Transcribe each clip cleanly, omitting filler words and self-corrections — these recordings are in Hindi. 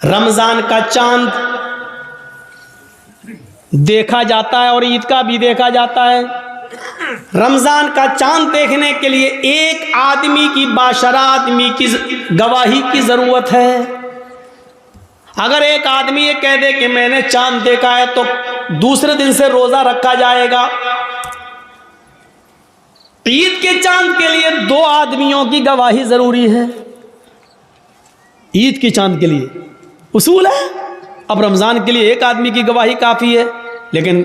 रमजान का चांद देखा जाता है और ईद का भी देखा जाता है। रमजान का चांद देखने के लिए एक आदमी की, बाशरा आदमी की गवाही की जरूरत है। अगर एक आदमी ये कह दे कि मैंने चांद देखा है तो दूसरे दिन से रोजा रखा जाएगा। ईद के चांद के लिए 2 आदमियों की गवाही जरूरी है। ईद के चांद के लिए उसूल है। अब रमजान के लिए एक आदमी की गवाही काफी है, लेकिन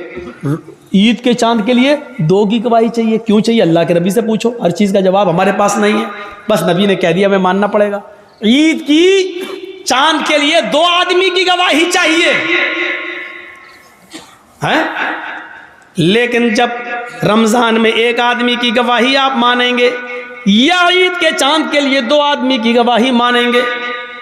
ईद के चांद के लिए 2 की गवाही चाहिए। क्यों चाहिए? अल्लाह के नबी से पूछो। हर चीज का जवाब हमारे पास नहीं है, बस नबी ने कह दिया, हमें मानना पड़ेगा। ईद की चांद के लिए 2 आदमी की गवाही चाहिए है? लेकिन जब रमजान में एक आदमी की गवाही आप मानेंगे या ईद के चांद के लिए 2 आदमी की गवाही मानेंगे,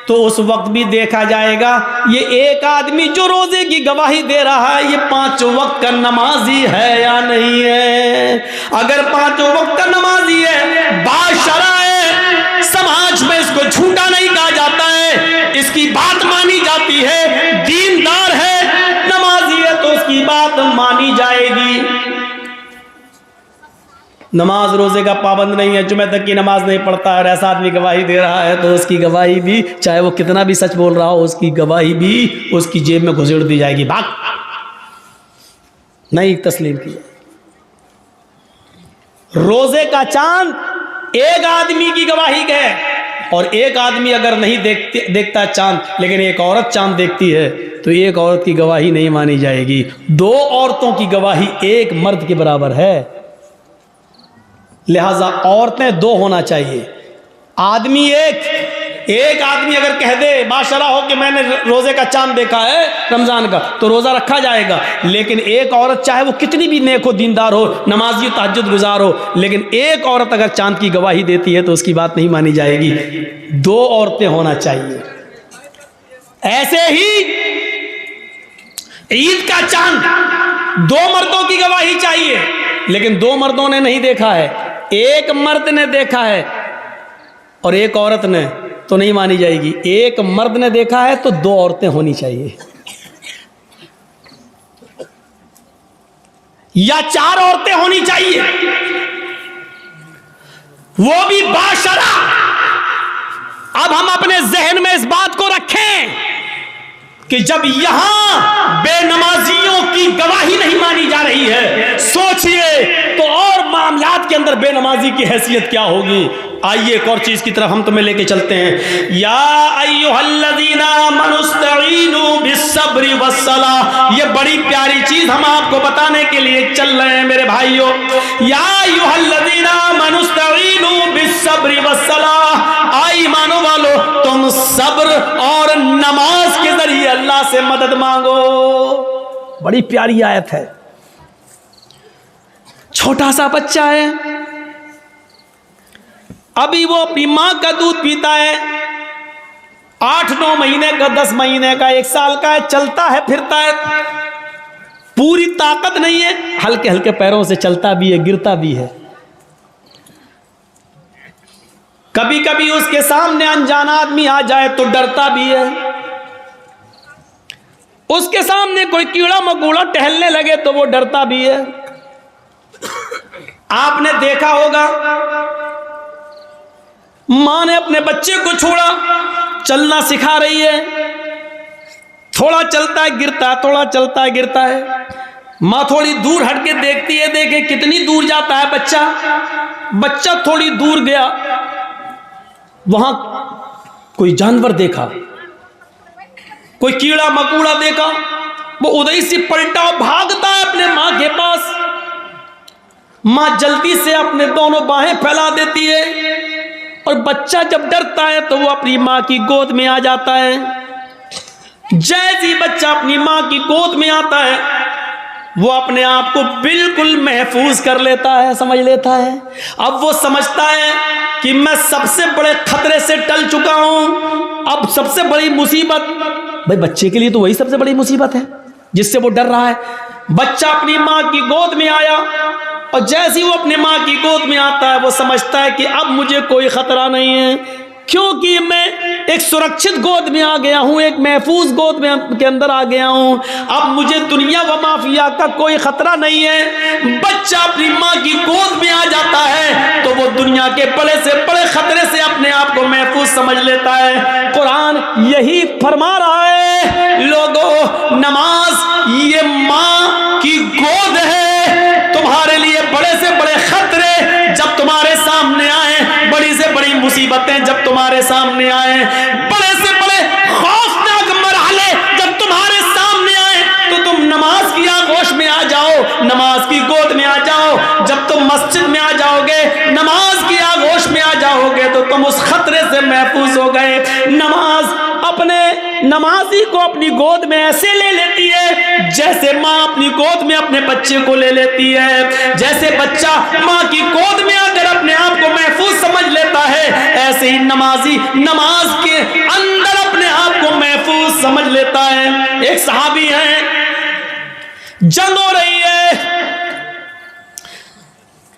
तो उस वक्त भी देखा जाएगा ये एक आदमी जो रोजे की गवाही दे रहा है ये 5 वक्त का नमाजी है या नहीं है। अगर 5 वक्त का नमाजी है, बाशरा है, समाज में इसको झूठा नहीं कहा जाता है, इसकी बात मानी जाती है, दीनदार है, नमाजी है, तो उसकी बात मानी जाएगी। नमाज रोजे का पाबंद नहीं है, जुमे तक की नमाज नहीं पढ़ता है और ऐसा आदमी गवाही दे रहा है, तो उसकी गवाही भी, चाहे वो कितना भी सच बोल रहा हो, उसकी गवाही भी उसकी जेब में घुसेड़ दी जाएगी। भाग, नहीं तस्लीम किया। रोजे का चांद एक आदमी की गवाही है, और एक आदमी अगर नहीं देखता चांद, लेकिन एक औरत चांद देखती है, तो एक औरत की गवाही नहीं मानी जाएगी। 2 औरतों की गवाही एक मर्द के बराबर है। लिहाजा औरतें 2 होना चाहिए, आदमी एक आदमी अगर कह दे बाशरा हो कि मैंने रोजे का चांद देखा है रमजान का, तो रोजा रखा जाएगा। लेकिन एक औरत, चाहे वो कितनी भी नेक हो, दीनदार हो, नमाजी, तहज्जुद गुजार हो, लेकिन एक औरत अगर चांद की गवाही देती है तो उसकी बात नहीं मानी जाएगी। 2 औरतें होना चाहिए। ऐसे ही ईद का चांद 2 मर्दों की गवाही चाहिए, लेकिन 2 मर्दों ने नहीं देखा है, एक मर्द ने देखा है और एक औरत ने, तो नहीं मानी जाएगी। एक मर्द ने देखा है तो 2 औरतें होनी चाहिए, या 4 औरतें होनी चाहिए, वो भी बाशरा। अब हम अपने जहन में इस बात को रखें कि जब यहां बेनमाजियों की गवाही नहीं मानी जा रही है, सोचिए तो और मामलात के अंदर बेनमाजी की हैसियत क्या होगी। आइए एक और चीज की तरफ हम तुम्हें लेके चलते हैं। या अय्युहल्लज़ीना आमनुस्तईनु बिस्सब्रि वस्सलाह, ये बड़ी प्यारी चीज हम आपको बताने के लिए चल रहे हैं मेरे भाइयों। या अय्युहल्लज़ीना आमनुस्तईनु बिस्सब्रि वस्सलाह, आई ईमान वालो तुम सब्र और नमाज के जरिए अल्लाह से मदद मांगो। बड़ी प्यारी आयत है। छोटा सा बच्चा है, अभी वो अपनी मां का दूध पीता है, 8-9 महीने का, 10 महीने का, 1 साल का है, चलता है, फिरता है, पूरी ताकत नहीं है, हल्के हल्के पैरों से चलता भी है, गिरता भी है। कभी कभी उसके सामने अनजान आदमी आ जाए तो डरता भी है। उसके सामने कोई कीड़ा मकोड़ा टहलने लगे तो वो डरता भी है। आपने देखा होगा, मां ने अपने बच्चे को छोड़ा, चलना सिखा रही है, थोड़ा चलता है गिरता है, थोड़ा चलता है गिरता है। मां थोड़ी दूर हट के देखती है, देखे कितनी दूर जाता है बच्चा। बच्चा थोड़ी दूर गया, वहां कोई जानवर देखा, कोई कीड़ा मकोड़ा देखा, वो उधर से पलटा और भागता है अपने मां के पास। मां जल्दी से अपने दोनों बाहें फैला देती है, और बच्चा जब डरता है तो वो अपनी मां की गोद में आ जाता है। जैसे ही बच्चा अपनी मां की गोद में आता है, वो अपने आप को बिल्कुल महफूज कर लेता है, समझ लेता है। अब वो समझता है कि मैं सबसे बड़े खतरे से टल चुका हूं। अब सबसे बड़ी मुसीबत, भाई बच्चे के लिए तो वही सबसे बड़ी मुसीबत है जिससे वो डर रहा है। बच्चा अपनी मां की गोद में आया, और जैसे ही वो अपनी मां की गोद में आता है, वो समझता है कि अब मुझे कोई खतरा नहीं है। क्योंकि मैं एक सुरक्षित गोद में आ गया हूं, एक महफूज गोद में के अंदर आ गया हूं। अब मुझे दुनिया व माफिया का कोई खतरा नहीं है। बच्चा अपनी माँ की गोद में आ जाता है तो वो दुनिया के बड़े से बड़े खतरे से अपने आप को महफूज समझ लेता है। कुरान यही फरमा रहा है, लोगों नमाज ये माँ की गोद है। तुम्हारे लिए बड़े से बड़े खतरे जब तुम्हारे सामने आए, बड़ी से बड़ी मुसीबतें जब तुम्हारे सामने आए, बड़े से बड़े खौफनाक मरहले जब तुम्हारे सामने आए, तो तुम नमाज की आगोश में आ जाओ, नमाज की गोद में आ जाओ। जब तुम मस्जिद में आ जाओगे, नमाज की आगोश में आ जाओगे, तो तुम उस खतरे से महफूज हो गए। नमाज अपने नमाजी को अपनी गोद में ऐसे ले लेती है जैसे माँ अपनी गोद में अपने बच्चे को ले लेती है। जैसे बच्चा माँ की गोद में आकर अपने आप को महफूज समझ लेता है, ऐसे ही नमाजी नमाज के अंदर अपने आप को महफूज समझ लेता है। एक सहाबी है, जंग हो रही है,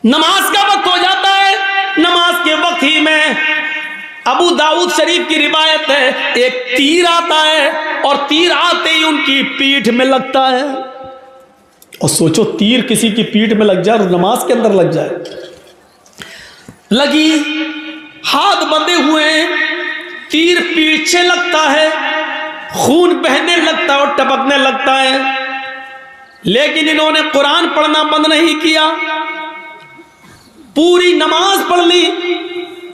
नमाज का वक्त हो जाता है। नमाज के वक्त ही में अबू दाऊद शरीफ की रिवायत है, एक तीर आता है और तीर आते ही उनकी पीठ में लगता है। और सोचो, तीर किसी की पीठ में लग जाए और नमाज के अंदर लग जाए। लगी, हाथ बंधे हुए हैं, तीर पीछे लगता है, खून बहने लगता है और टपकने लगता है। लेकिन इन्होंने कुरान पढ़ना बंद नहीं किया, पूरी नमाज पढ़ ली।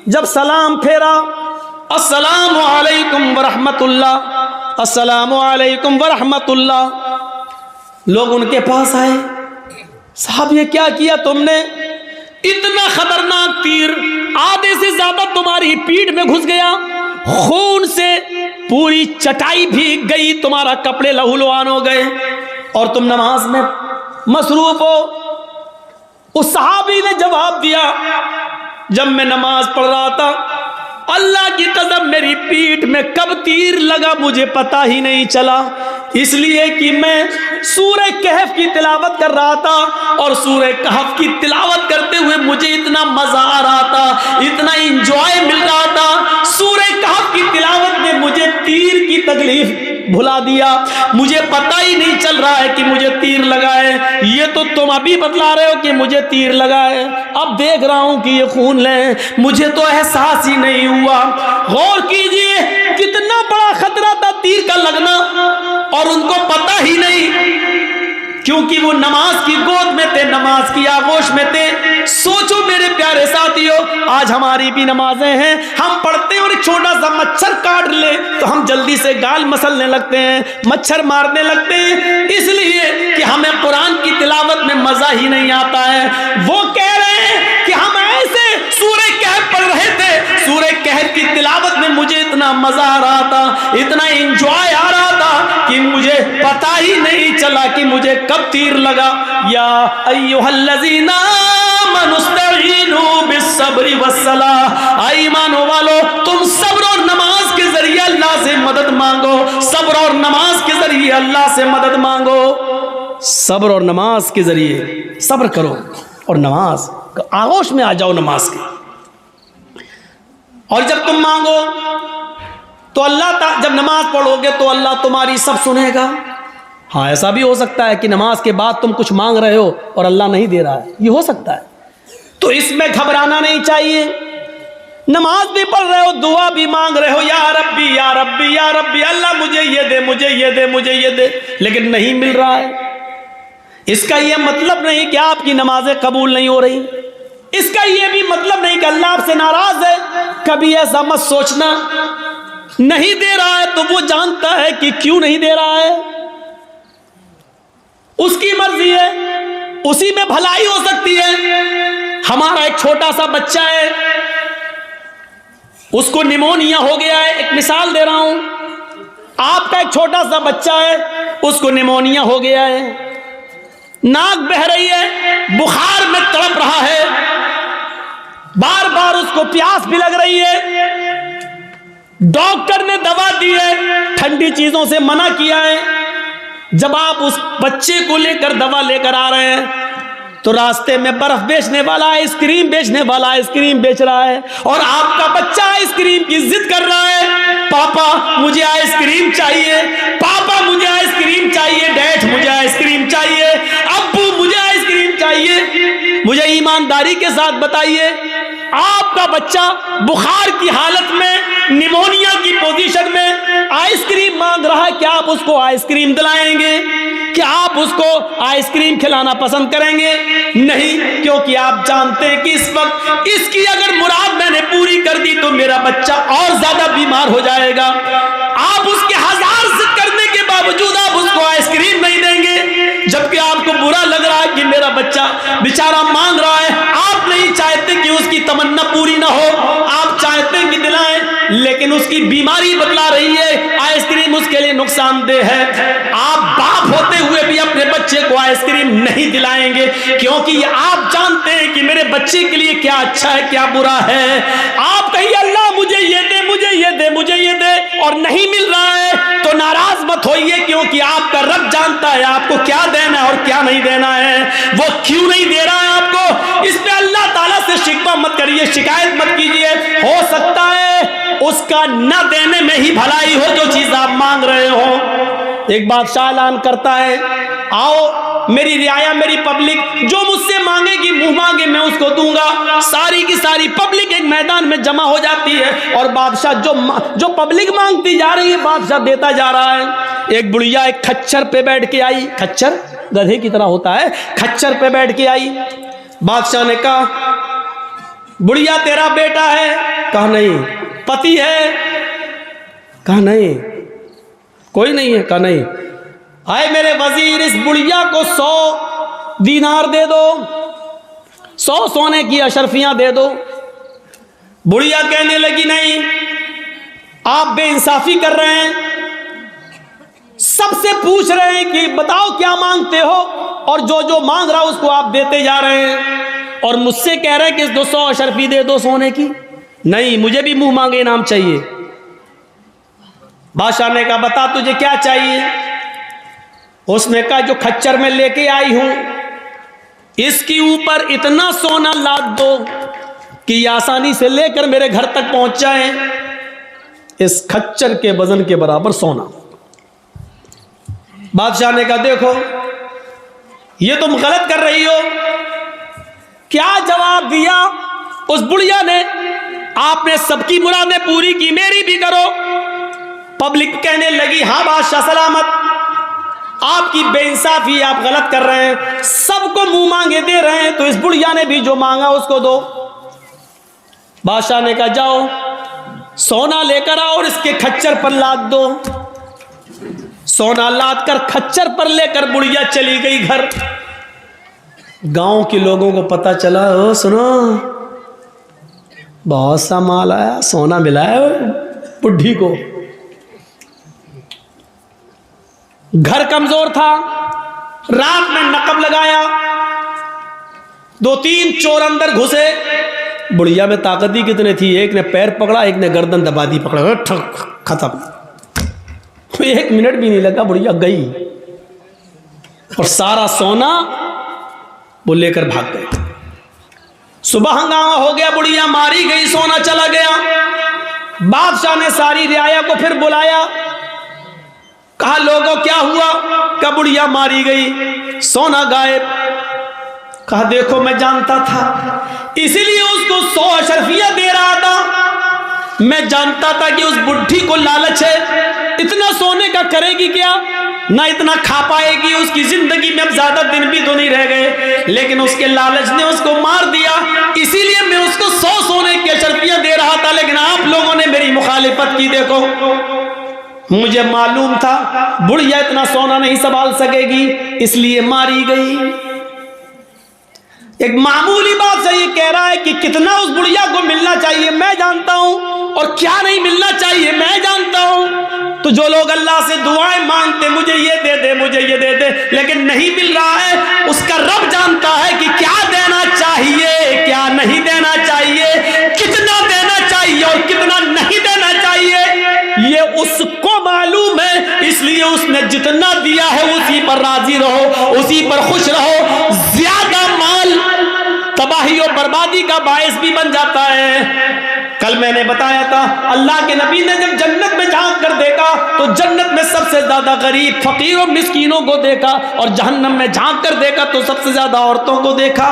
जब सलाम फेरा, अस्सलामु अलैकुम वरहमतुल्लाह, अस्सलामु अलैकुम वरहमतुल्लाह। लोग उनके पास आए, साहब ये क्या किया तुमने? इतना खतरनाक तीर आधे से ज्यादा तुम्हारी पीठ में घुस गया, खून से पूरी चटाई भीग गई, तुम्हारा कपड़े लहूलुहान हो गए और तुम नमाज में मसरूफ हो। उस सहाबी ने जवाब दिया, जब मैं नमाज पढ़ रहा था, अल्लाह की कसम मेरी पीठ में कब तीर लगा मुझे पता ही नहीं चला, इसलिए कि मैं सूरह कहफ की तिलावत कर रहा था और सूरह कहफ की तिलावत करते हुए मुझे इतना मजा आ रहा था, इतना इंजॉय मिल रहा था। सूरह कहफ की तिलावत ने मुझे तीर की तकलीफ भुला दिया, मुझे पता ही नहीं चल रहा है कि मुझे तीर लगा है। ये तो तुम अभी बतला रहे हो कि मुझे तीर लगा है, अब देख रहा हूं कि ये खून है, मुझे तो एहसास ही नहीं हुआ। गौर कीजिए, कितना बड़ा खतरा था तीर का लगना और उनको पता ही नहीं, क्योंकि वो नमाज की गोद में थे, नमाज की आगोश में थे। सोचो मेरे प्यारे साथियों, आज हमारी भी नमाजें हैं, हम पढ़ते हैं और एक छोटा सा मच्छर काट ले तो हम जल्दी से गाल मसलने लगते हैं, मच्छर मारने लगते हैं, इसलिए कि हमें कुरान की तिलावत में मजा ही नहीं आता है। वो कह रहे हैं कि हम ऐसे सूरह कहफ पढ़ रहे थे, सूरह कहफ की तिलावत में मुझे इतना मजा आ रहा था, इतना एंजॉय आ रहा था कि मुझे पता ही नहीं चला कि मुझे कब तीर लगा। या अय्युहल्लज़ीना आमनुस्तईनु बिस्सब्रि वस्सलाह, ईमानो वालो तुम सब्र और नमाज के जरिए अल्लाह से मदद मांगो, सब्र और नमाज के जरिए अल्लाह से मदद मांगो। सब्र और नमाज के जरिए सब्र करो और नमाज आगोश में आ जाओ नमाज के। और जब तुम मांगो तो अल्लाह, जब नमाज पढ़ोगे तो अल्लाह तुम्हारी सब सुनेगा। हाँ, ऐसा भी हो सकता है कि नमाज के बाद तुम कुछ मांग रहे हो और अल्लाह नहीं दे रहा है, ये हो सकता है, तो इसमें घबराना नहीं चाहिए। नमाज भी पढ़ रहे हो, दुआ भी मांग रहे हो, या रब्बी या रब्बी या रब्बी, अल्लाह मुझे ये दे, मुझे ये दे, मुझे ये दे, लेकिन नहीं मिल रहा है। इसका यह मतलब नहीं कि आपकी नमाजें कबूल नहीं हो रही, इसका यह भी मतलब नहीं कि अल्लाह आपसे नाराज है। कभी ऐसा मत सोचना, नहीं दे रहा है तो वो जानता है कि क्यों नहीं दे रहा है, उसकी मर्जी है, उसी में भलाई हो सकती है। हमारा एक छोटा सा बच्चा है, उसको निमोनिया हो गया है, एक मिसाल दे रहा हूं, आपका एक छोटा सा बच्चा है, उसको निमोनिया हो गया है, नाक बह रही है, बुखार में तड़प रहा है, बार बार उसको प्यास भी लग रही है, डॉक्टर ने दवा दी है, ठंडी चीजों से मना किया है। जब आप उस बच्चे को लेकर दवा लेकर आ रहे हैं तो रास्ते में बर्फ बेचने वाला आइसक्रीम बेचने वाला आइसक्रीम बेच रहा है और आपका बच्चा आइसक्रीम की जिद कर रहा है, पापा मुझे आइसक्रीम चाहिए, पापा मुझे आइसक्रीम चाहिए, डैड मुझे आइसक्रीम चाहिए, अब्बू मुझे आइसक्रीम चाहिए। मुझे ईमानदारी के साथ बताइए, आपका बच्चा बुखार की हालत में, निमोनिया की पोजीशन में आइसक्रीम मांग रहा है, क्या आप उसको आइसक्रीम दिलाएंगे? क्या आप उसको आइसक्रीम खिलाना पसंद करेंगे? नहीं, क्योंकि आप जानते हैं कि इस वक्त इसकी अगर मुराद मैंने पूरी कर दी तो मेरा बच्चा और ज्यादा बीमार हो जाएगा। आप उसके हजार जिद करने के बावजूद आप उसको आइसक्रीम नहीं देंगे, जबकि आपको बुरा लग रहा है कि मेरा बच्चा बेचारा मांग रहा है। आप नहीं चाहते कि उसकी तमन्ना पूरी ना हो, आप चाहते हैं कि दिलाएं, लेकिन उसकी बीमारी बतला रही है आइसक्रीम उसके लिए नुकसानदेह है। आप बाप होते हुए भी अपने बच्चे को आइसक्रीम नहीं दिलाएंगे, क्योंकि आप जानते हैं कि मेरे बच्चे के लिए क्या अच्छा है क्या बुरा है। आप कहिए अल्लाह मुझे ये दे, मुझे ये दे, मुझे ये दे, और नहीं मिल रहा है तो नाराज मत होइए, क्योंकि आपका रब जानता है आपको क्या देना है और क्या नहीं देना है। वो क्यों नहीं दे रहा है आपको, इस पे अल्लाह ताला से शिकवा मत करिए, शिकायत मत कीजिए। हो सकता है उसका न देने में ही भलाई हो जो चीज आप मांग रहे हो। एक बादशाह ऐलान करता है, आओ मेरी रियाया, मेरी पब्लिक, जो मुझसे मांगेगी मुंह मांगे मैं उसको दूंगा। सारी की सारी पब्लिक एक मैदान में जमा हो जाती है और बादशाह जो पब्लिक मांगती जा रही है बादशाह देता जा रहा है। एक बुढ़िया एक खच्चर पे बैठ के आई, खच्चर गधे की तरह होता है, खच्चर पे बैठ के आई। बादशाह ने कहा, बुढ़िया तेरा बेटा है? कहा नहीं। पति है? कहा नहीं। कोई नहीं है? कहा नहीं। आए मेरे वजीर, इस बुढ़िया को 100 दीनार दे दो, 100 सोने की अशरफियां दे दो। बुढ़िया कहने लगी, नहीं, आप बेइंसाफी कर रहे हैं, सबसे पूछ रहे हैं कि बताओ क्या मांगते हो, और जो जो मांग रहा उसको आप देते जा रहे हैं, और मुझसे कह रहे हैं कि 200 अशरफी दे दो सोने की। नहीं, मुझे भी मुंह मांगे इनाम चाहिए। बादशाह ने कहा, बता तुझे क्या चाहिए? उसने कहा, जो खच्चर में लेके आई हूं इसके ऊपर इतना सोना लाद दो कि आसानी से लेकर मेरे घर तक पहुंच जाए। इस खच्चर के वजन के बराबर सोना। बादशाह ने कहा, देखो ये तुम गलत कर रही हो। क्या जवाब दिया उस बुढ़िया ने? आपने सबकी मुरादें पूरी की, मेरी भी करो। पब्लिक कहने लगी, हाँ बादशाह सलामत, आपकी बेइंसाफी, आप गलत कर रहे हैं, सबको मुंह मांगे दे रहे हैं, तो इस बुढ़िया ने भी जो मांगा उसको दो। बादशाह ने कहा, जाओ सोना लेकर आओ और इसके खच्चर पर लाद दो। सोना लाद कर खच्चर पर लेकर बुढ़िया चली गई घर। गांव के लोगों को पता चला, ओ सुनो, बहुत सा माल आया, सोना मिला है बुढ़ी को। घर कमजोर था, रात में नकब लगाया, 2-3 चोर अंदर घुसे। बुढ़िया में ताकत ही कितने थी, एक ने पैर पकड़ा, एक ने गर्दन दबा दी, पकड़ा, खत्म। 1 मिनट भी नहीं लगा, बुढ़िया गई और सारा सोना वो लेकर भाग गए। सुबह हंगामा हो गया, बुढ़िया मारी गई, सोना चला गया। बादशाह ने सारी रियाया को फिर बुलाया, कहा लोगों क्या हुआ? कहा बुढ़िया मारी गई, सोना गायब। कहा देखो मैं जानता था, इसीलिए उसको 100 अशरफियां दे रहा था। मैं जानता था कि उस बुढ़ी को लालच है, इतना सोने का करेगी क्या, ना इतना खा पाएगी, उसकी जिंदगी में अब ज्यादा दिन भी तो नहीं रह गए, लेकिन उसके लालच ने उसको मार दिया। इसीलिए मैं उसको 100 सोने की अशरफियां दे रहा था, लेकिन आप लोगों ने मेरी मुखालिफत की। देखो मुझे मालूम था बुढ़िया इतना सोना नहीं संभाल सकेगी, इसलिए मारी गई। एक मामूली बात से ये कह रहा है कि कितना उस बुढ़िया को मिलना चाहिए मैं जानता हूं, और क्या नहीं मिलना चाहिए मैं जानता हूं। तो जो लोग अल्लाह से दुआएं मांगते, मुझे ये दे दे, मुझे ये दे दे, लेकिन नहीं मिल रहा है, उसका रब जानता है कि क्या देना चाहिए, क्या नहीं देना चाहिए, कितना देना चाहिए और कितना नहीं देना चाहिए, ये उसको मालूम है। इसलिए उसने जितना दिया है उसी पर राजी रहो, उसी पर खुश रहो। ज्यादा तबाही और बर्बादी का बायस भी बन जाता है। कल मैंने बताया था, अल्लाह के नबी ने जब जन्नत में झांक कर देखा तो जन्नत में सबसे ज्यादा गरीब, फकीर और मिस्कीनों को देखा, और जहन्नम में झांक कर देखा तो सबसे ज्यादा औरतों को देखा।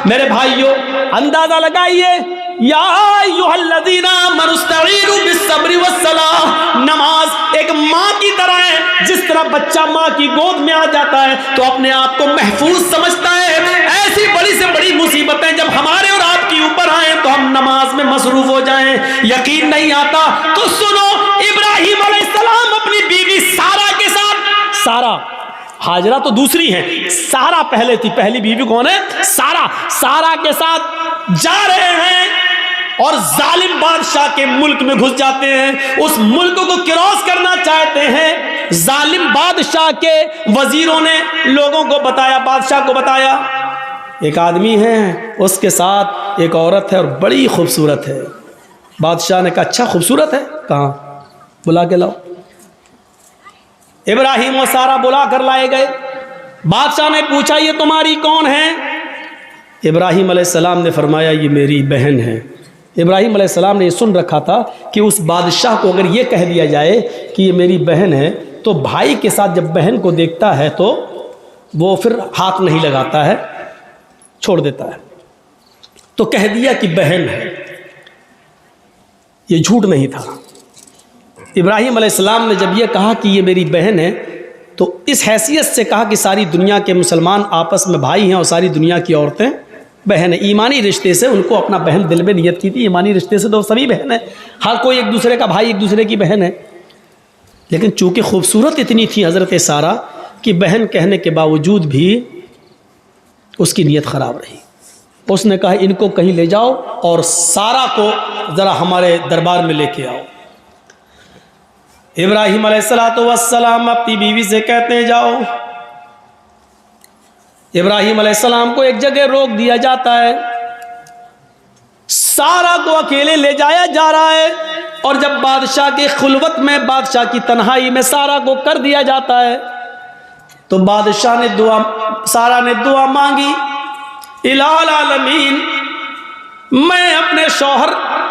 मेरे भाइयों, अंदाजा लगाइए, या अय्युहल्लज़ीना आमनू इस्तईनु बिस्सब्रि वस्सलाह। नमाज एक माँ की तरह है। जिस तरह बच्चा माँ की गोद में आ जाता है तो अपने आप को महफूज समझता है, ऐसी बड़ी से बड़ी मुसीबतें जब हमारे और आपके ऊपर आए तो हम नमाज में मसरूफ हो जाएं। यकीन नहीं आता तो सुनो, इब्राहिम अलैहिस्सलाम अपनी बीवी सारा के साथ, सारा, हाजरा तो दूसरी है, सारा पहले थी, पहली बीवी कौन है? सारा। सारा के साथ जा रहे हैं और जालिम बादशाह के मुल्क में घुस जाते हैं। उस मुल्क को क्रॉस करना चाहते हैं। जालिम बादशाह के वजीरों ने लोगों को बताया, बादशाह को बताया, एक आदमी है, उसके साथ एक औरत है और बड़ी खूबसूरत है। बादशाह ने कहा, अच्छा खूबसूरत है, कहाँ? बुला के लाओ। इब्राहिम और सारा बुला कर लाए गए। बादशाह ने पूछा, ये तुम्हारी कौन है? इब्राहिम अलैहिस्सलाम ने फरमाया, ये मेरी बहन है। इब्राहिम अलैहिस्सलाम ने ये सुन रखा था कि उस बादशाह को अगर ये कह दिया जाए कि ये मेरी बहन है तो भाई के साथ जब बहन को देखता है तो वो फिर हाथ नहीं लगाता है, छोड़ देता है। तो कह दिया कि बहन है। ये झूठ नहीं था। इब्राहिम अलैहिस्सलाम ने जब ये कहा कि ये मेरी बहन है तो इस हैसियत से कहा कि सारी दुनिया के मुसलमान आपस में भाई हैं और सारी दुनिया की औरतें बहन है। ईमानी रिश्ते से उनको अपना बहन दिल में नियत की थी। ईमानी रिश्ते से तो सभी बहन है, हर कोई एक दूसरे का भाई, एक दूसरे की बहन है। लेकिन चूंकि खूबसूरत इतनी थी हज़रत सारा कि बहन कहने के बावजूद भी उसकी नीयत ख़राब रही। उसने कहा, इनको कहीं ले जाओ और सारा को ज़रा हमारे दरबार में लेके आओ। इब्राहिम अलैहिस्सलातु वस्सलाम अपनी बीवी से कहते हैं, जाओ। इब्राहिम अलैहिस्सलाम को एक जगह रोक दिया जाता है। सारा को अकेले ले जाया जा रहा है और जब बादशाह के खुलवत में, बादशाह की तन्हाई में सारा को कर दिया जाता है तो बादशाह ने सारा ने दुआ मांगी, इलाहुल आलमीन, मैं अपने शौहर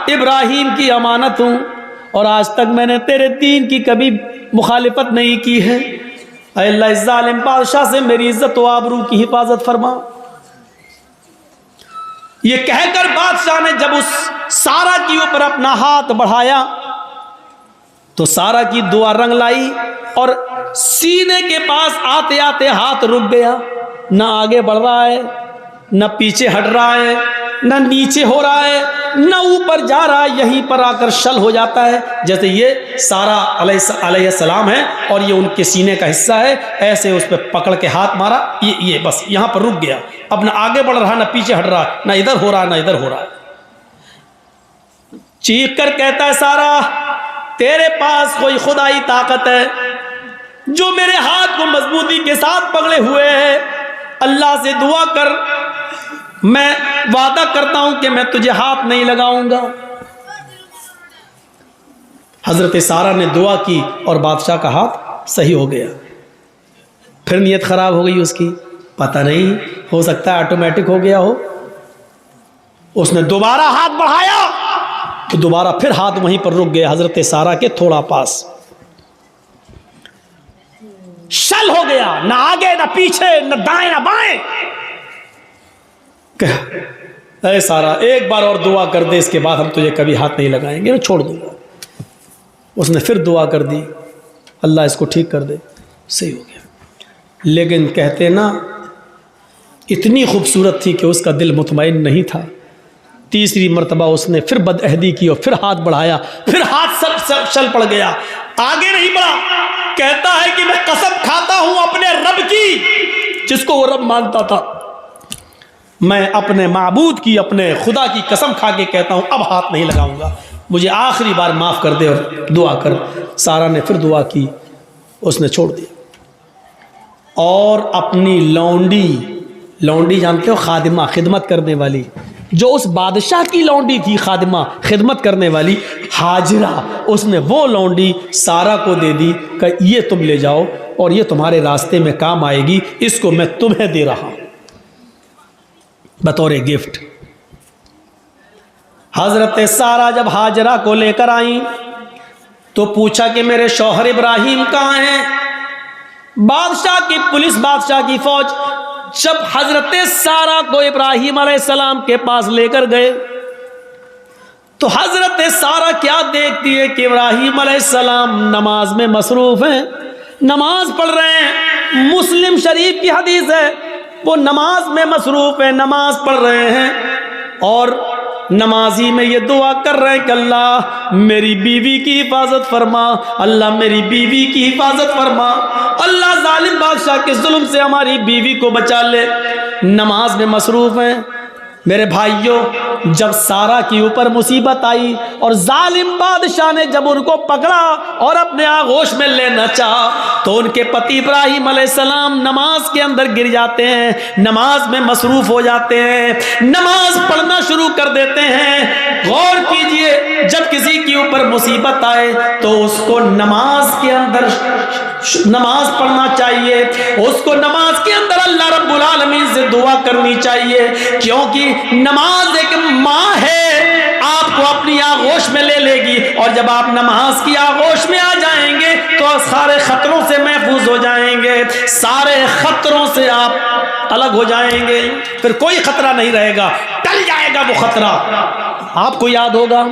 इब्राहिम की अमानत हूँ और आज तक मैंने तेरे दीन की कभी मुखालिफत नहीं की है। अल्लाह, इस जालिम बादशाह से मेरी इज्जत व आबरू की हिफाजत फरमा। ये कहकर बादशाह ने जब उस सारा के ऊपर अपना हाथ बढ़ाया तो सारा की दुआ रंग लाई और सीने के पास आते आते हाथ रुक गया। ना आगे बढ़ रहा है, न पीछे हट रहा है, न नीचे हो रहा है, न ऊपर जा रहा है, यहीं पर आकर शल हो जाता है। जैसे ये सारा अलैहिस्सलाम है और ये उनके सीने का हिस्सा है, ऐसे उस पर पकड़ के हाथ मारा, ये बस यहाँ पर रुक गया। अब न आगे बढ़ रहा, न पीछे हट रहा, न इधर हो रहा, न इधर हो रहा। चीख कर कहता है, सारा, तेरे पास कोई खुदाई ताकत है जो मेरे हाथ को मजबूती के साथ पकड़े हुए है? अल्लाह से दुआ कर, मैं वादा करता हूं कि मैं तुझे हाथ नहीं लगाऊंगा। हजरत सारा ने दुआ की और बादशाह का हाथ सही हो गया। फिर नीयत खराब हो गई उसकी, पता नहीं, हो सकता है ऑटोमेटिक हो गया हो। उसने दोबारा हाथ बढ़ाया तो दोबारा फिर हाथ वहीं पर रुक गया, हजरत सारा के थोड़ा पास। शल हो गया, ना आगे ना पीछे, न दाएं ना बाएं। अरे सारा, एक बार और दुआ कर दे, इसके बाद हम तुझे कभी हाथ नहीं लगाएंगे, मैं छोड़ दूंगा। उसने फिर दुआ कर दी, अल्लाह इसको ठीक कर दे, सही हो गया। लेकिन कहते ना, इतनी खूबसूरत थी कि उसका दिल मुतमईन नहीं था। तीसरी मर्तबा उसने फिर बदअहदी की और फिर हाथ बढ़ाया, फिर हाथ सब चल पड़ गया, आगे नहीं बढ़ा। कहता है कि मैं कसम खाता हूं अपने रब की, जिसको वो रब मानता था, मैं अपने माबूद की, अपने खुदा की कसम खा के कहता हूं अब हाथ नहीं लगाऊंगा, मुझे आखिरी बार माफ़ कर दे और दुआ कर। सारा ने फिर दुआ की, उसने छोड़ दिया और अपनी लौंडी जानते हो, खादिमा, खिदमत करने वाली, जो उस बादशाह की लौंडी थी, खादिमा, खिदमत करने वाली, हाजिरा, उसने वो लौंडी सारा को दे दी कि ये तुम ले जाओ और ये तुम्हारे रास्ते में काम आएगी, इसको मैं तुम्हें दे रहा हूं बतौर गिफ्ट। हजरत सारा जब हाजरा को लेकर आई तो पूछा कि मेरे शौहर इब्राहिम कहाँ हैं? बादशाह की पुलिस, बादशाह की फौज जब हजरत सारा को इब्राहिम अलैहिस्सलाम के पास लेकर गए तो हजरत सारा क्या देखती है कि इब्राहिम अलैहिस्सलाम नमाज में मसरूफ हैं, नमाज पढ़ रहे हैं। मुस्लिम शरीफ की हदीस है, वो नमाज में मसरूफ है, नमाज पढ़ रहे हैं और नमाजी में ये दुआ कर रहे हैं कि अल्लाह मेरी बीवी की हिफाजत फरमा, अल्लाह मेरी बीवी की हिफाजत फरमा, अल्लाह जालिम बादशाह के जुल्म से हमारी बीवी को बचा ले। नमाज में मसरूफ हैं। मेरे भाइयों, जब सारा के ऊपर मुसीबत आई और जालिम बादशाह ने जब उनको पकड़ा और अपने आगोश में लेना चाहा तो उनके पति इब्राहिम अलैहिस्सलाम नमाज के अंदर गिर जाते हैं, नमाज में मसरूफ हो जाते हैं, नमाज पढ़ना शुरू कर देते हैं। गौर कीजिए, जब किसी के ऊपर मुसीबत आए तो उसको नमाज के अंदर नमाज पढ़ना चाहिए, उसको नमाज के अंदर अल्लाह रब्बुल आलमीन से दुआ करनी चाहिए, क्योंकि नमाज एक माँ है, आपको अपनी आगोश में ले लेगी और जब आप नमाज की आगोश में आ जाएंगे तो सारे खतरों से महफूज हो जाएंगे, सारे खतरों से आप अलग हो जाएंगे, फिर कोई खतरा नहीं रहेगा, टल जाएगा वो खतरा। आपको याद होगा,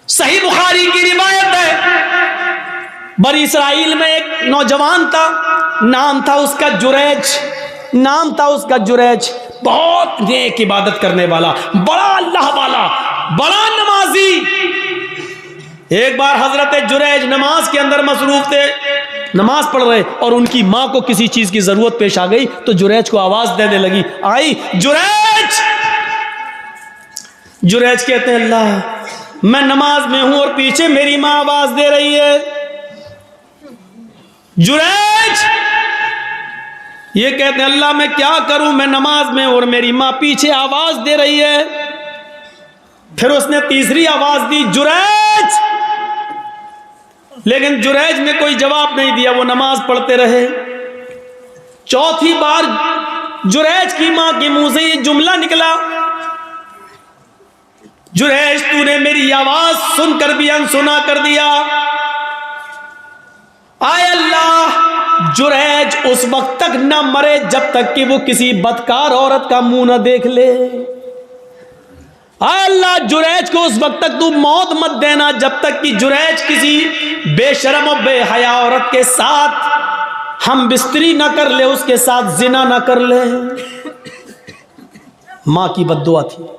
सही बुखारी की रिवायत है, बनी इसराइल में एक नौजवान था, नाम था उसका जुरैज, नाम था उसका जुरैज। बहुत नेक इबादत करने वाला, बड़ा अल्लाह वाला, बड़ा नमाजी। एक बार हजरत जुरैज नमाज के अंदर मसरूफ थे, नमाज पढ़ रहे और उनकी मां को किसी चीज की जरूरत पेश आ गई तो जुरैज को आवाज देने लगी, आई जुरैज। जुरैज कहते हैं अल्लाह मैं नमाज में हूं और पीछे मेरी मां आवाज दे रही है। जुरैज ये कहते हैं अल्लाह मैं क्या करूं, मैं नमाज में और मेरी मां पीछे आवाज दे रही है। फिर उसने तीसरी आवाज दी, जुरैज, लेकिन जुरैज ने कोई जवाब नहीं दिया, वो नमाज पढ़ते रहे। चौथी बार जुरैज की मां के मुंह से ये जुमला निकला, जुरैज तूने मेरी आवाज सुनकर भी अनसुना कर दिया। आय अल्लाह, जुरैज उस वक्त तक न मरे जब तक कि वो किसी बदकार औरत का मुंह न देख ले। आय अल्लाह, जुरैज को उस वक्त तक तू मौत मत देना जब तक कि जुरैज किसी बेशरम और बेहया औरत के साथ हम बिस्तरी न कर ले, उसके साथ जिना न कर ले। मां की बद्दुआ थी,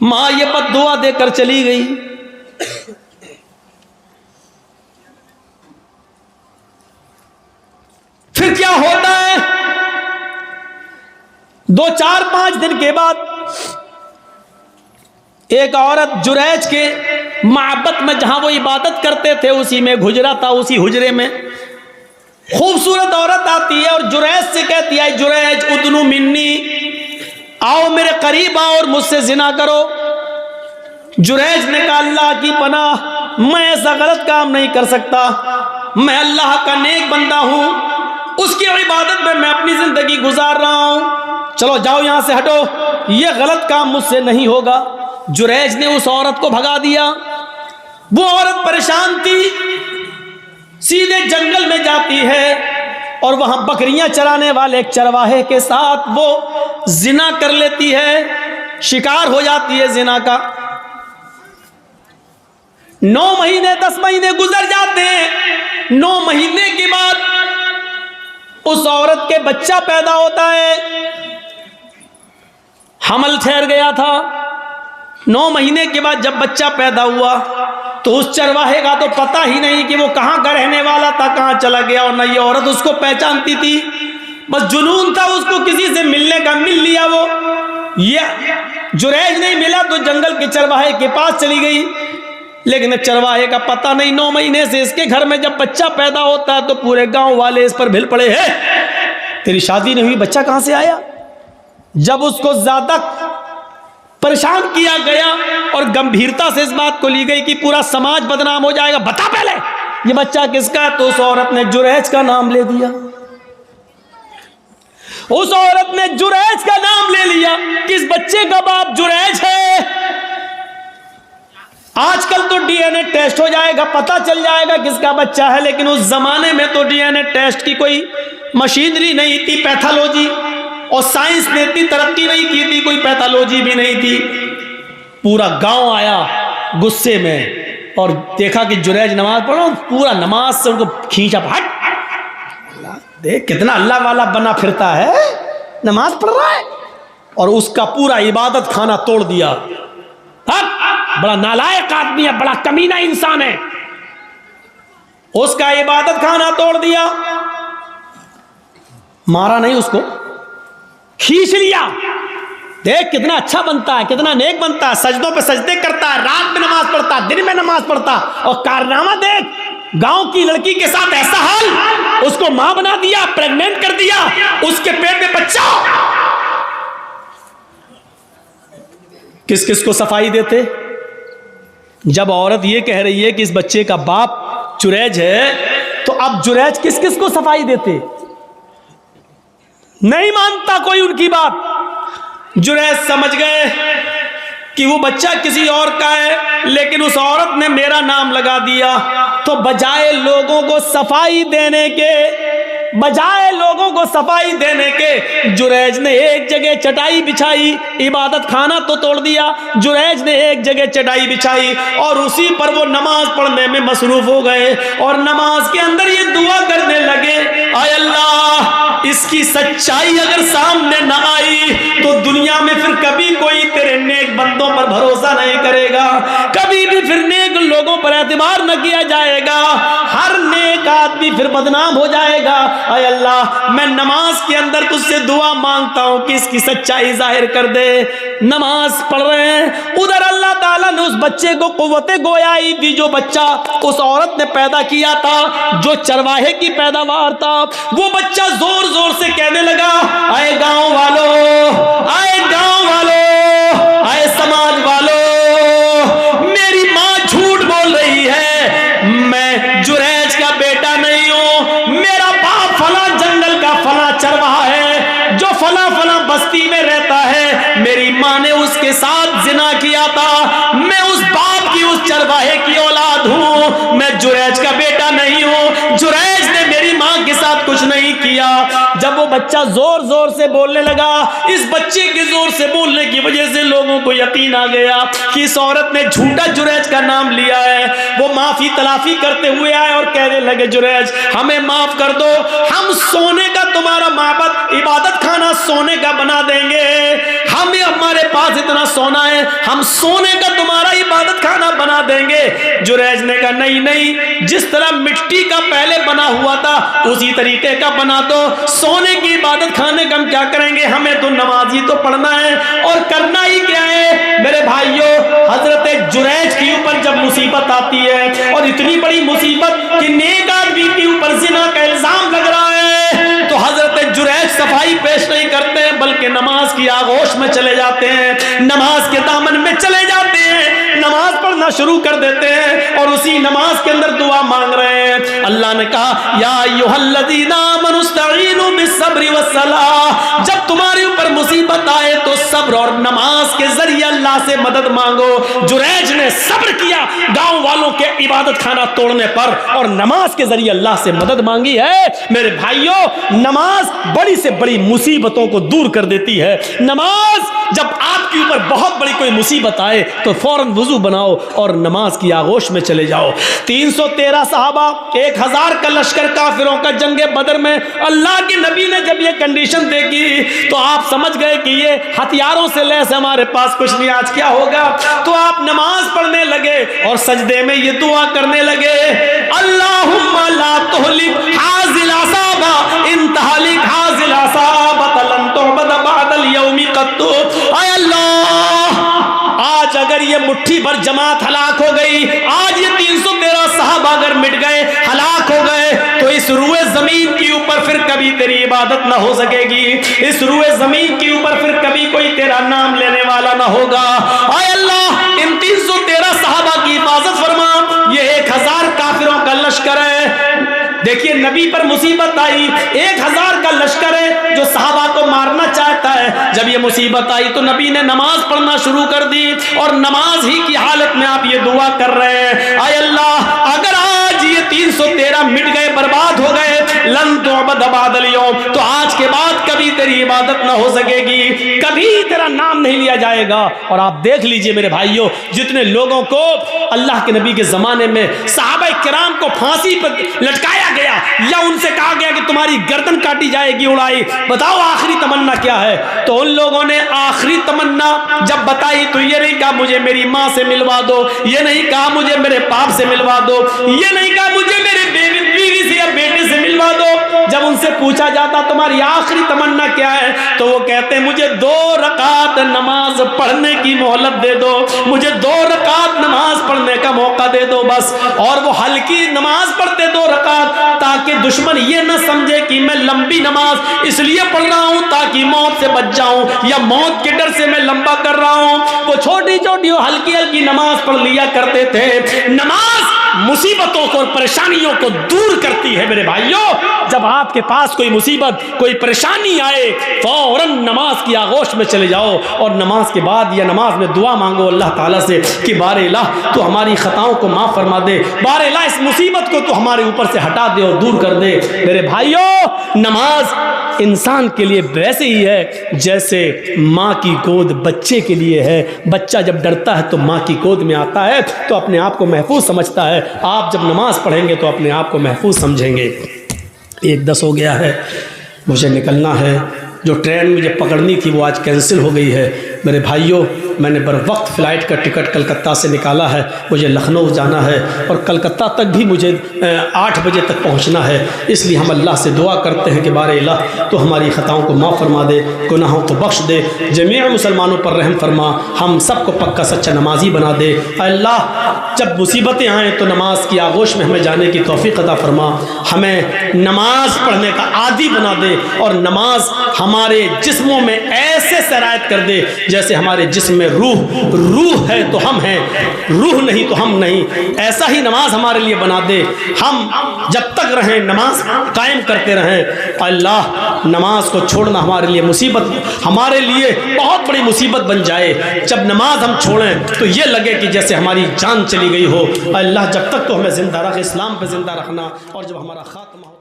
मां ये बद्दुआ देकर चली गई। फिर क्या होता है, 2, 4, 5 दिन के बाद एक औरत जुरैज के मोहब्बत में, जहां वो इबादत करते थे उसी में हुजरा था, उसी हुजरे में खूबसूरत औरत आती है और जुरैज से कहती है, जुरैज उदनु मिन्नी, आओ मेरे करीब आओ और मुझसे जिना करो। जुरैज ने कहा अल्लाह की पनाह, मैं ऐसा गलत काम नहीं कर सकता, मैं अल्लाह का नेक बंदा हूं, उसकी इबादत में मैं अपनी जिंदगी गुजार रहा हूं, चलो जाओ यहां से हटो, यह गलत काम मुझसे नहीं होगा। जुरैज ने उस औरत को भगा दिया। वो औरत परेशान थी, सीधे जंगल में जाती है और वहां बकरियां चराने वाले एक चरवाहे के साथ वो जिना कर लेती है, शिकार हो जाती है जिना का। 9 महीने 10 महीने गुजर जाते हैं। 9 महीने के बाद उस औरत के बच्चा पैदा होता है, हमल ठहर गया था। 9 महीने के बाद जब बच्चा पैदा हुआ तो उस चरवाहे का तो पता ही नहीं कि वो कहां का रहने वाला था, कहां चला गया, और न ये औरत उसको पहचानती थी। बस जुनून था उसको किसी से मिलने का, मिल लिया वो। ये जुरैज नहीं मिला तो जंगल के चरवाहे के पास चली गई, लेकिन चरवाहे का पता नहीं। 9 महीने से इसके घर में जब बच्चा पैदा होता है तो पूरे गांव वाले इस पर भिड़ पड़े हैं, तेरी शादी नहीं हुई, बच्चा कहां से आया। जब उसको ज्यादा परेशान किया गया और गंभीरता से इस बात को ली गई कि पूरा समाज बदनाम हो जाएगा, बता पहले ये बच्चा किसका है, तो उस औरत ने जुरैज का नाम ले दिया। उस औरत ने जुरैज का नाम ले लिया कि इस बच्चे का बाप जुरैज है। आजकल तो डीएनए टेस्ट हो जाएगा, पता चल जाएगा किसका बच्चा है, लेकिन उस जमाने में तो डीएनए टेस्ट की कोई मशीनरी नहीं थी, पैथोलॉजी और साइंस ने इतनी तरक्की नहीं की थी, कोई पैथोलॉजी भी नहीं थी। पूरा गांव आया गुस्से में और देखा कि जुरैज नमाज पढ़ो, पूरा नमाज से उनको खींचा, हट देख कितना अल्लाह वाला बना फिरता है, नमाज पढ़ रहा है, और उसका पूरा इबादत खाना तोड़ दिया। बड़ा नालायक आदमी है, बड़ा कमीना इंसान है, उसका इबादत खाना तोड़ दिया। मारा नहीं, उसको खींच लिया। देख कितना अच्छा बनता है, कितना नेक बनता है, सजदों पे सजदे करता है, रात में नमाज पढ़ता है, दिन में नमाज पढ़ता, और कारनामा देख, गांव की लड़की के साथ ऐसा हाल, उसको मां बना दिया, प्रेग्नेंट कर दिया, उसके पेट में बच्चा। किस किस को सफाई देते? जब औरत ये कह रही है कि इस बच्चे का बाप जुरैज है, तो अब जुरैज किस किस को सफाई देते? नहीं मानता कोई उनकी बात। जुरैज समझ गए कि वो बच्चा किसी और का है, लेकिन उस औरत ने मेरा नाम लगा दिया, तो बजाय लोगों को सफाई देने के जुरैज ने एक जगह चटाई बिछाई, इबादत खाना तो तोड़ दिया, जुरैज ने एक जगह चटाई बिछाई और उसी पर वो नमाज पढ़ने में मसरूफ हो गए, और नमाज के अंदर ये दुआ करने लगे, आय अल्लाह इसकी सच्चाई अगर सामने न आई तो दुनिया में फिर कभी कोई तेरे नेक बंदों पर भरोसा नहीं करेगा, कभी भी फिर नेक लोगों पर एतबार न किया जाएगा, हर नेक आदमी फिर बदनाम हो जाएगा। आय अल्लाह मैं नमाज के अंदर तुझसे दुआ मांगता हूं कि इसकी सच्चाई जाहिर कर दे। नमाज पढ़ रहे हैं, उधर अल्लाह ताला ने उस बच्चे को कुव्वते गोयाई दी, जो बच्चा उस औरत ने पैदा किया था, जो चरवाहे की पैदावार था। वो बच्चा जोर जोर से कहने लगा, आए गांव वालों, आए गांव वालों, आए समाज वालों, मेरी मां झूठ बोल रही है, मैं जुरैज का बेटा नहीं हूं, मेरा बाप फला जंगल का फला चरवाहा है, जो फला फला बस्ती में रहता है, मेरी मां ने उसके साथ जिना किया था, मैं उस बाप की उस चरवाहे की औलाद हूं, मैं जुरैज का बेटा नहीं हूं, जुरैज ने मेरी मां के साथ कुछ नहीं किया। जब वो बच्चा जोर जोर से बोलने लगा, इस बच्चे के जोर से बोलने की वजह से लोगों को यकीन आ गया कि इस औरत ने झूठा जुरैज का नाम लिया है। वो माफी तलाफी करते हुए आए और कहने लगे, जुरैज हमें माफ कर दो, हम सोने का तुम्हारा माबद इबादत खाना सोने का बना देंगे, हमें हमारे पास इतना सोना है, हम सोने का तुम्हारा इबादत खाना बना देंगे। जुरैज ने कहा नहीं नहीं, जिस तरह मिट्टी का पहले बना हुआ था उसी तरीके का बना दो, सोने की इबादत खाने का हम क्या करेंगे, हमें तो नमाज ही तो पढ़ना है, और करना ही क्या है मेरे भाइयों। हजरत जुरैज के ऊपर जब मुसीबत आती है, और इतनी बड़ी मुसीबत कि नेक आदमी के ऊपर जिना का इल्जाम लग रहा है, तो हजरत जुरैज सफाई पेश नहीं करते हैं, बल्कि नमाज की आगोश में चले जाते हैं, नमाज के दामन में चले जाते हैं, नमाज पढ़ना शुरू कर देते हैं, और उसी नमाज के अंदर दुआ मांग रहे हैं। अल्लाह ने कहा, या अय्युहल्लज़ीना आमनुस्तईनु बिस्सब्रि वस्सलाह, जब तुम्हारे ऊपर मुसीबत आए तो सब्र और नमाज के जरिए अल्लाह से मदद मांगो। जुरैज ने सब्र किया गांव वालों के इबादत खाना तोड़ने पर, और नमाज के जरिए अल्लाह से मदद मांगी है। मेरे भाइयों, नमाज बड़ी से बड़ी मुसीबतों को दूर कर देती है। नमाज जब आपके ऊपर बहुत बड़ी कोई मुसीबत आए तो फौरन वुजू बनाओ और नमाज की आगोश में चले जाओ। 313 सहाबा, 1000 का लश्कर काफिरों का जंगे बदर में अल्लाह के नबी ने जब ये कंडीशन देखी तो आप समझ गए कि ये हथियारों से लैस हमारे पास कुछ नहीं, आज क्या होगा। तो आप नमाज पढ़ने लगे और सजदे में ये दुआ करने लगे, अल्लाहुम्मा ला तुहलिक हाज़िल असाबा इन तहलिक हाज़िल असाबा लन तुअबद बअदल यौमि क़त्तु। आय अल्लाह, आज अगर ये मुट्ठी भर जमात हलाक हो गई, आज ये 313 सहाबा अगर मिट गए, हलाक हो गए, तो इस रूए जमीन के ऊपर फिर कभी तेरी इबादत ना हो सकेगी, इस रूए जमीन के ऊपर फिर कभी कोई तेरा नाम लेने वाला ना होगा। आय अल्लाह, इन 313 सहाबा की हिफाजत फरमा, ये 1000 काफिरों का लश्कर है। देखिए नबी पर मुसीबत आई, 1000 का लश्कर है जो सहाबा को मारना चाहता है। जब ये मुसीबत आई तो नबी ने नमाज पढ़ना शुरू कर दी और नमाज ही की हालत में आप ये दुआ कर रहे हैं, आय अल्लाह अगर आज ये 313 मिट गए, बर्बाद हो गए, लन तुअबद बादल यौम, तो आज के बाद कभी तेरी इबादत ना हो सकेगी, कभी तेरा नाम नहीं लिया जाएगा। और आप देख लीजिए मेरे भाइयों, जितने लोगों को अल्लाह के नबी के जमाने में सहाबा किराम को फांसी पर लटकाया गया या उनसे कहा गया कि तुम्हारी गर्दन काटी जाएगी, उड़ाई, बताओ आखिरी तमन्ना क्या है? तो उन लोगों ने आखिरी तमन्ना जब बताई तो ये नहीं कहा मुझे मेरी माँ से मिलवा दो, ये नहीं कहा मुझे मेरे बाप से मिलवा दो, ये नहीं कहा मुझे मेरे बीवी से या बेटे से मिलवा दो। जब उनसे पूछा जाता तुम्हारी आखिरी तमन्ना क्या है, तो वो कहते मुझे 2 रकात नमाज पढ़ने की मोहलत दे दो, मुझे 2 रकात नमाज पढ़ने का मौका दे दो बस। और वो हल्की नमाज पढ़ते 2 रकात, ताकि दुश्मन ये न समझे कि मैं लंबी नमाज इसलिए पढ़ रहा हूं ताकि मौत से बच जाऊं या मौत के डर से मैं लंबा कर रहा हूं। वो छोटी छोटी हल्की हल्की नमाज पढ़ लिया करते थे। नमाज मुसीबतों को और परेशानियों को दूर करती है मेरे भाइयों। जब आपके पास कोई मुसीबत कोई परेशानी आए, फौरन नमाज की आगोश में चले जाओ और नमाज के बाद या नमाज में दुआ मांगो अल्लाह ताला से कि बारे इलाह तो हमारी खताओं को माफ़ फरमा दे, बारे इलाह इस मुसीबत को तो हमारे ऊपर से हटा दे और दूर कर दे। मेरे भाइयों, नमाज इंसान के लिए वैसे ही है जैसे माँ की गोद बच्चे के लिए है। बच्चा जब डरता है तो माँ की गोद में आता है तो अपने आप को महफूज समझता है। आप जब नमाज पढ़ेंगे तो अपने आप को महफूज समझेंगे। 1:10 हो गया है, मुझे निकलना है। जो ट्रेन मुझे पकड़नी थी वो आज कैंसिल हो गई है। मेरे भाइयों, मैंने बर वक्त फ़्लाइट का टिकट कलकत्ता से निकाला है, मुझे लखनऊ जाना है और कलकत्ता तक भी मुझे 8 बजे तक पहुंचना है। इसलिए हम अल्लाह से दुआ करते हैं कि बारे इलाह तो हमारी ख़ताओं को माफ़ फरमा दे, गुनाहों को बख्श दे, जमीअ मुसलमानों पर रहम फरमा, हम सबको पक्का सच्चा नमाजी बना दे। अल्लाह जब मुसीबतें आएँ तो नमाज की आगोश में हमें जाने की तौफ़ीक़ अता फरमा, हमें नमाज पढ़ने का आदी बना दे और नमाज हमारे जिस्मों में ऐसे शरायत कर दे जैसे हमारे जिस्म में रूह है तो हम हैं, रूह नहीं तो हम नहीं। ऐसा ही नमाज हमारे लिए बना दे। हम जब तक रहें नमाज कायम करते रहें। अल्लाह नमाज को छोड़ना हमारे लिए मुसीबत, हमारे लिए बहुत बड़ी मुसीबत बन जाए। जब नमाज हम छोड़ें तो ये लगे कि जैसे हमारी जान चली गई हो। अल्लाह जब तक तो हमें जिंदा रख, इस्लाम पे जिंदा रखना, और जब हमारा खात्मा